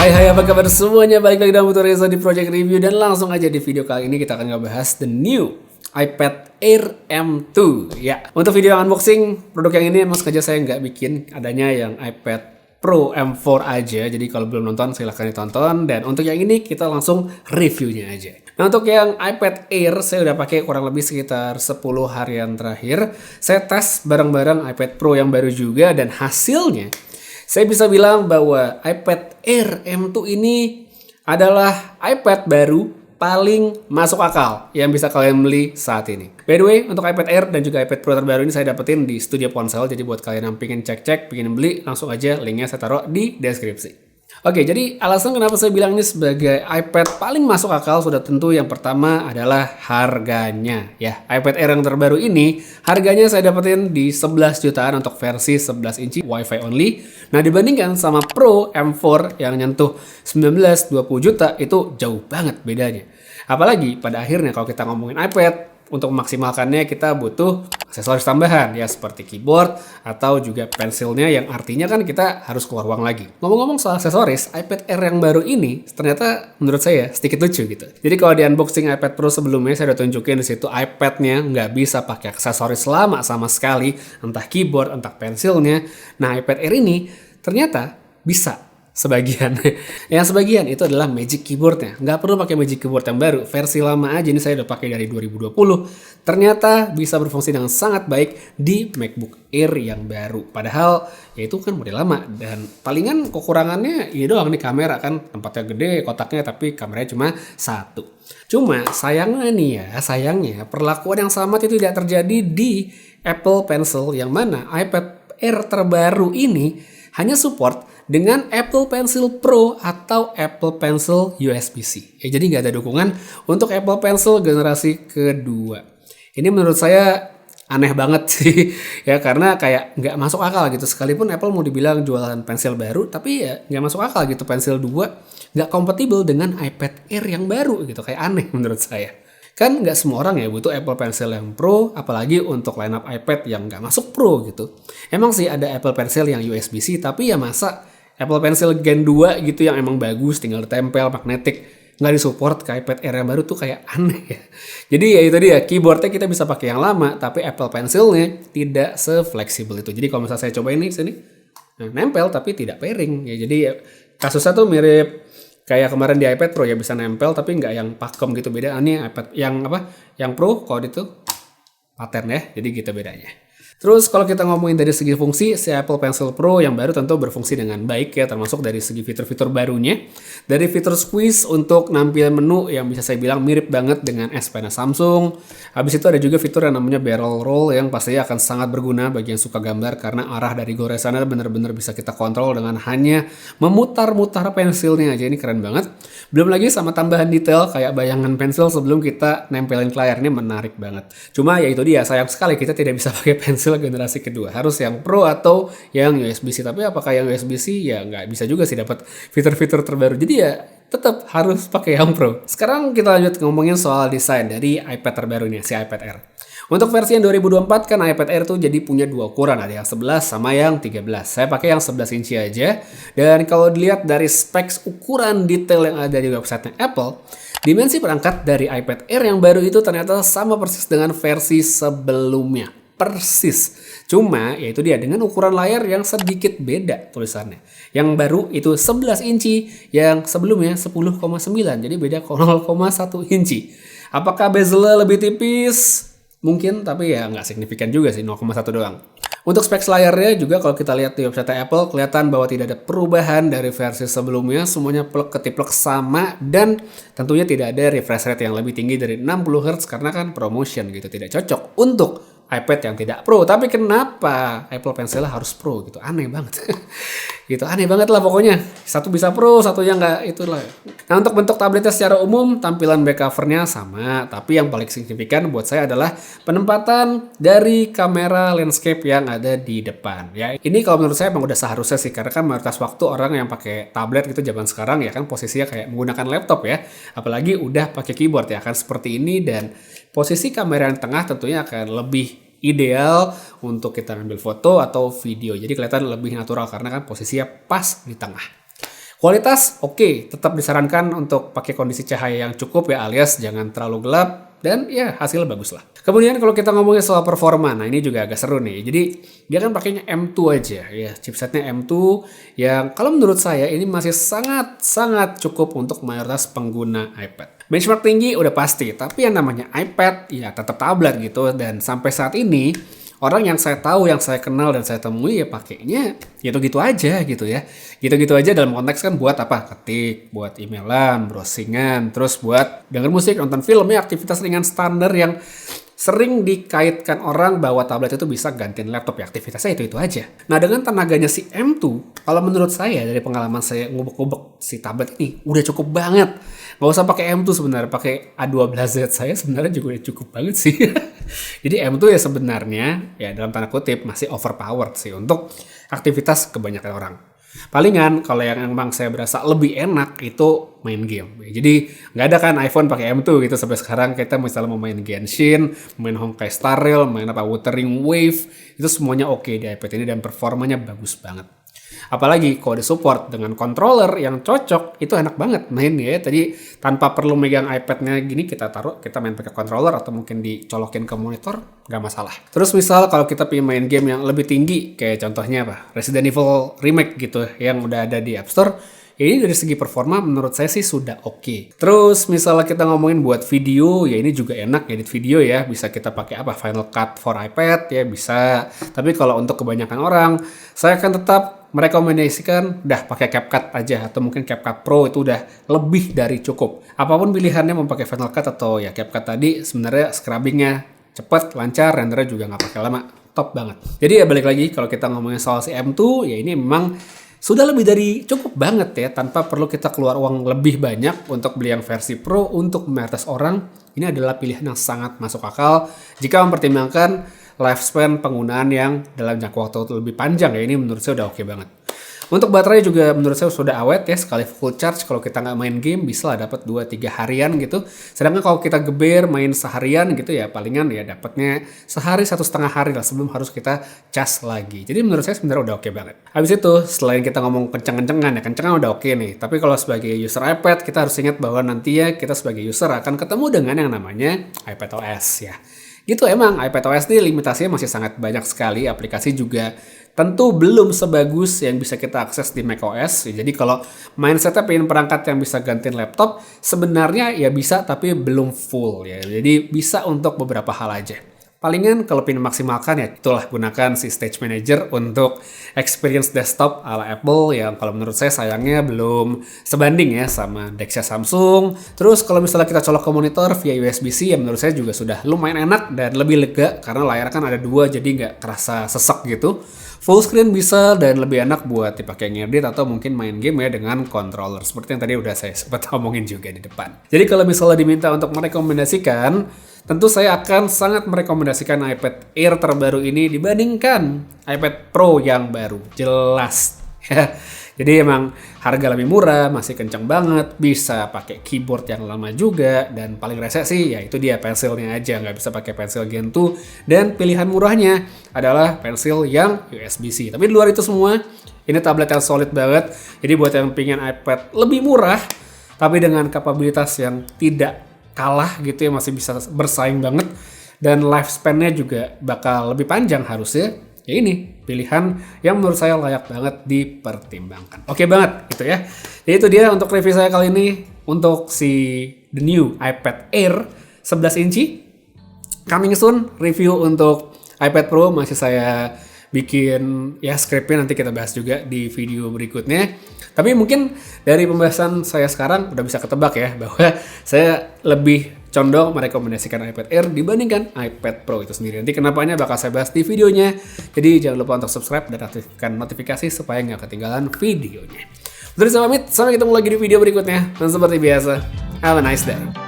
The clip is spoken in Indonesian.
Hai apa kabar semuanya, balik lagi dalam Reza di Project Review. Dan langsung aja di video kali ini kita akan ngebahas the new iPad Air M2. Ya, untuk video unboxing produk yang ini emang sengaja saya nggak bikin adanya yang iPad Pro M4 aja. Jadi kalau belum nonton silahkan ditonton. Dan untuk yang ini kita langsung reviewnya aja. Nah, untuk yang iPad Air saya udah pakai kurang lebih sekitar 10 harian terakhir. Saya tes bareng-bareng iPad Pro yang baru juga, dan hasilnya saya bisa bilang bahwa iPad Air M2 ini adalah iPad baru paling masuk akal yang bisa kalian beli saat ini. By the way, untuk iPad Air dan juga iPad Pro terbaru ini saya dapetin di Studio Ponsel. Jadi buat kalian yang pengen cek-cek, pengen beli, langsung aja linknya saya taruh di deskripsi. Oke, jadi alasan kenapa saya bilang ini sebagai iPad paling masuk akal sudah tentu yang pertama adalah harganya. Ya, iPad Air yang terbaru ini harganya saya dapetin di 11 jutaan untuk versi 11 inci Wi-Fi only. Nah, dibandingkan sama Pro M4 yang nyentuh 19-20 juta itu jauh banget bedanya. Apalagi pada akhirnya kalau kita ngomongin iPad, untuk memaksimalkannya kita butuh aksesoris tambahan ya, seperti keyboard atau juga pensilnya, yang artinya kan kita harus keluar uang lagi. Ngomong-ngomong soal aksesoris, iPad Air yang baru ini ternyata menurut saya sedikit lucu gitu. Jadi kalau di unboxing iPad Pro sebelumnya saya udah tunjukin di situ iPad-nya nggak bisa pakai aksesoris lama sama sekali, entah keyboard, entah pensilnya. Nah, iPad Air ini ternyata bisa. Sebagian. Yang sebagian itu adalah Magic Keyboardnya. Nggak perlu pakai Magic Keyboard yang baru. Versi lama aja ini saya udah pakai dari 2020. Ternyata bisa berfungsi dengan sangat baik di MacBook Air yang baru. Padahal ya itu kan model lama. Dan palingan kekurangannya ya doang nih, kamera kan tempatnya gede kotaknya, tapi kameranya cuma satu. Cuma sayangnya nih ya, sayangnya perlakuan yang sama itu tidak terjadi di Apple Pencil, yang mana iPad Air terbaru ini hanya support dengan Apple Pencil Pro atau Apple Pencil USB-C. Jadi nggak ada dukungan untuk Apple Pencil generasi kedua. Ini menurut saya aneh banget sih ya, karena kayak nggak masuk akal gitu. Sekalipun Apple mau dibilang jualan pensil baru, tapi ya nggak masuk akal gitu, pensil 2 nggak kompatibel dengan iPad Air yang baru gitu. Kayak aneh menurut saya. Kan nggak semua orang ya butuh Apple Pencil yang Pro, apalagi untuk lineup iPad yang nggak masuk Pro gitu. Emang sih ada Apple Pencil yang USB-C, tapi ya masa Apple Pencil Gen 2 gitu yang emang bagus, tinggal ditempel magnetik, nggak disupport ke iPad Air yang baru tuh kayak aneh ya. Jadi ya itu dia, keyboardnya kita bisa pakai yang lama, tapi Apple Pencilnya tidak se-fleksibel itu. Jadi kalau misalnya saya cobain nih sini, nah, nempel tapi tidak pairing ya. Jadi ya, kasusnya tuh mirip kayak kemarin di iPad Pro ya, bisa nempel tapi nggak yang pakem gitu. Beda ini iPad yang apa? Yang Pro kalau itu pattern ya. Jadi gitu bedanya. Terus kalau kita ngomongin dari segi fungsi, si Apple Pencil Pro yang baru tentu berfungsi dengan baik ya, termasuk dari segi fitur-fitur barunya. Dari fitur squeeze untuk nampilin menu yang bisa saya bilang mirip banget dengan S Pen Samsung. Habis itu ada juga fitur yang namanya barrel roll yang pastinya akan sangat berguna bagi yang suka gambar, karena arah dari goresannya benar-benar bisa kita kontrol dengan hanya memutar-mutar pensilnya aja. Ini keren banget. Belum lagi sama tambahan detail kayak bayangan pensil sebelum kita nempelin ke layar, ini menarik banget. Cuma ya itu dia, sayang sekali kita tidak bisa pakai pensil generasi kedua, harus yang Pro atau yang USB-C. Tapi apakah yang USB-C ya nggak bisa juga sih dapat fitur-fitur terbaru, jadi ya tetap harus pakai yang Pro. Sekarang kita lanjut ngomongin soal desain dari iPad terbaru ini, si iPad Air. Untuk versi yang 2024 kan iPad Air tuh jadi punya dua ukuran, ada yang 11 sama yang 13. Saya pakai yang 11 inci aja. Dan kalau dilihat dari specs ukuran detail yang ada di websitenya Apple, dimensi perangkat dari iPad Air yang baru itu ternyata sama persis dengan versi sebelumnya. Persis. Cuma yaitu dia dengan ukuran layar yang sedikit beda tulisannya. Yang baru itu 11 inci, yang sebelumnya 10,9. Jadi beda 0,1 inci. Apakah bezelnya lebih tipis? Mungkin, tapi ya nggak signifikan juga sih, 0,1 doang. Untuk specs layarnya juga kalau kita lihat di website Apple, kelihatan bahwa tidak ada perubahan dari versi sebelumnya. Semuanya plek-ketiplek sama, dan tentunya tidak ada refresh rate yang lebih tinggi dari 60 Hz karena kan promotion gitu, tidak cocok untuk iPad yang tidak Pro. Tapi kenapa Apple Pencil harus Pro gitu? Aneh banget. Gitu, aneh banget lah pokoknya. Satu bisa Pro, satunya nggak, itulah. Nah, untuk bentuk tabletnya secara umum, tampilan back covernya sama. Tapi yang paling signifikan buat saya adalah penempatan dari kamera landscape yang ada di depan. Ya, ini kalau menurut saya emang udah seharusnya sih, karena kan mayoritas waktu orang yang pakai tablet gitu zaman sekarang ya kan posisinya kayak menggunakan laptop ya. Apalagi udah pakai keyboard ya kan seperti ini, dan posisi kamera yang tengah tentunya akan lebih ideal untuk kita ambil foto atau video. Jadi kelihatan lebih natural karena kan posisinya pas di tengah. Kualitas oke, tetap disarankan untuk pakai kondisi cahaya yang cukup ya, alias jangan terlalu gelap dan ya hasil bagus lah. Kemudian kalau kita ngomongin soal performa, nah ini juga agak seru nih. Jadi dia kan pakainya M2 aja ya, chipsetnya M2 yang kalau menurut saya ini masih sangat cukup untuk mayoritas pengguna iPad. Benchmark tinggi udah pasti, tapi yang namanya iPad ya tetap tablet gitu, dan sampai saat ini orang yang saya tahu, yang saya kenal dan saya temui ya pakainya gitu-gitu aja gitu ya. Gitu-gitu aja dalam konteks kan buat apa? Ketik, buat emailan, browsingan, terus buat denger musik, nonton film ya, aktivitas ringan standar yang sering dikaitkan orang bahwa tablet itu bisa gantiin laptop ya, aktivitasnya itu aja. Nah dengan tenaganya si M2, kalau menurut saya dari pengalaman saya ngubek-ngubek si tablet ini udah cukup banget. Nggak usah pakai M2 sebenarnya, pakai A12Z saya sebenarnya juga udah cukup banget sih. Jadi M2 ya sebenarnya ya dalam tanda kutip masih overpowered sih untuk aktivitas kebanyakan orang. Palingan kalau yang emang saya berasa lebih enak itu main game. Jadi nggak ada kan iPhone pakai M2 gitu sampai sekarang. Kita misalnya mau main Genshin, main Honkai Star Rail, main apa Wuthering Wave, itu semuanya oke di iPad ini dan performanya bagus banget. Apalagi kalau disupport dengan controller yang cocok, itu enak banget main ya. Tadi tanpa perlu megang iPad-nya gini, kita taruh, kita main pakai controller atau mungkin dicolokin ke monitor, nggak masalah. Terus misal kalau kita pengen main game yang lebih tinggi, kayak contohnya apa? Resident Evil Remake gitu, yang udah ada di App Store. Ini dari segi performa menurut saya sih sudah oke. Terus misalnya kita ngomongin buat video, ya ini juga enak edit video ya. Bisa kita pakai apa? Final Cut for iPad ya bisa. Tapi kalau untuk kebanyakan orang, saya akan tetap merekomendasikan udah pakai CapCut aja atau mungkin CapCut Pro itu udah lebih dari cukup. Apapun pilihannya mau pakai Final Cut atau ya CapCut tadi, sebenarnya scrubbingnya cepet, lancar, rendernya juga nggak pakai lama, top banget. Jadi ya balik lagi kalau kita ngomongin soal si M2, ya ini memang sudah lebih dari cukup banget ya, tanpa perlu kita keluar uang lebih banyak untuk beli yang versi Pro untuk mayoritas orang. Ini adalah pilihan yang sangat masuk akal jika mempertimbangkan lifespan penggunaan yang dalam jangka waktu lebih panjang ya. Ini menurut saya udah oke banget. Untuk baterai juga menurut saya sudah awet ya, sekali full charge kalau kita nggak main game bisa lah dapat 2-3 harian gitu. Sedangkan kalau kita geber main seharian gitu ya palingan ya dapatnya sehari 1,5 hari lah sebelum harus kita cas lagi. Jadi menurut saya sebenarnya udah oke banget. Habis itu selain kita ngomong kencang-kencangan ya, kencangan udah oke nih. Tapi kalau sebagai user iPad kita harus ingat bahwa nanti ya kita sebagai user akan ketemu dengan yang namanya iPadOS ya. Gitu emang iPadOS ini limitasinya masih sangat banyak sekali, aplikasi juga tentu belum sebagus yang bisa kita akses di macOS. Jadi kalau mindsetnya pengen perangkat yang bisa gantiin laptop, sebenarnya ya bisa tapi belum full ya. Jadi bisa untuk beberapa hal aja. Palingan kalau pengen maksimalkan ya itulah gunakan si Stage Manager untuk experience desktop ala Apple yang kalau menurut saya sayangnya belum sebanding ya sama Dexia Samsung. Terus kalau misalnya kita colok ke monitor via USB-C ya menurut saya juga sudah lumayan enak dan lebih lega karena layar kan ada 2 jadi nggak kerasa sesek gitu. Full screen bisa dan lebih enak buat dipakai ngedit atau mungkin main game ya dengan controller seperti yang tadi udah saya sempat ngomongin juga di depan. Jadi kalau misalnya diminta untuk merekomendasikan, tentu saya akan sangat merekomendasikan iPad Air terbaru ini dibandingkan iPad Pro yang baru. Jelas. Jadi emang harga lebih murah, masih kenceng banget, bisa pakai keyboard yang lama juga, dan paling rese sih ya itu dia pensilnya aja, nggak bisa pakai pensil Gen 2, dan pilihan murahnya adalah pensil yang USB-C. Tapi di luar itu semua, ini tablet yang solid banget, jadi buat yang pengen iPad lebih murah, tapi dengan kapabilitas yang tidak kalah gitu ya, masih bisa bersaing banget, dan lifespan-nya juga bakal lebih panjang harusnya, ya ini pilihan yang menurut saya layak banget dipertimbangkan. Oke banget gitu ya. Jadi itu dia untuk review saya kali ini untuk si the new iPad Air 11 inci. Coming soon review untuk iPad Pro masih saya bikin ya skripnya, nanti kita bahas juga di video berikutnya. Tapi mungkin dari pembahasan saya sekarang udah bisa ketebak ya bahwa saya lebih condong merekomendasikan iPad Air dibandingkan iPad Pro itu sendiri. Nanti kenapanya bakal saya bahas di videonya. Jadi jangan lupa untuk subscribe dan aktifkan notifikasi supaya nggak ketinggalan videonya. Terus saya pamit, sampai ketemu lagi di video berikutnya. Dan seperti biasa, have a nice day.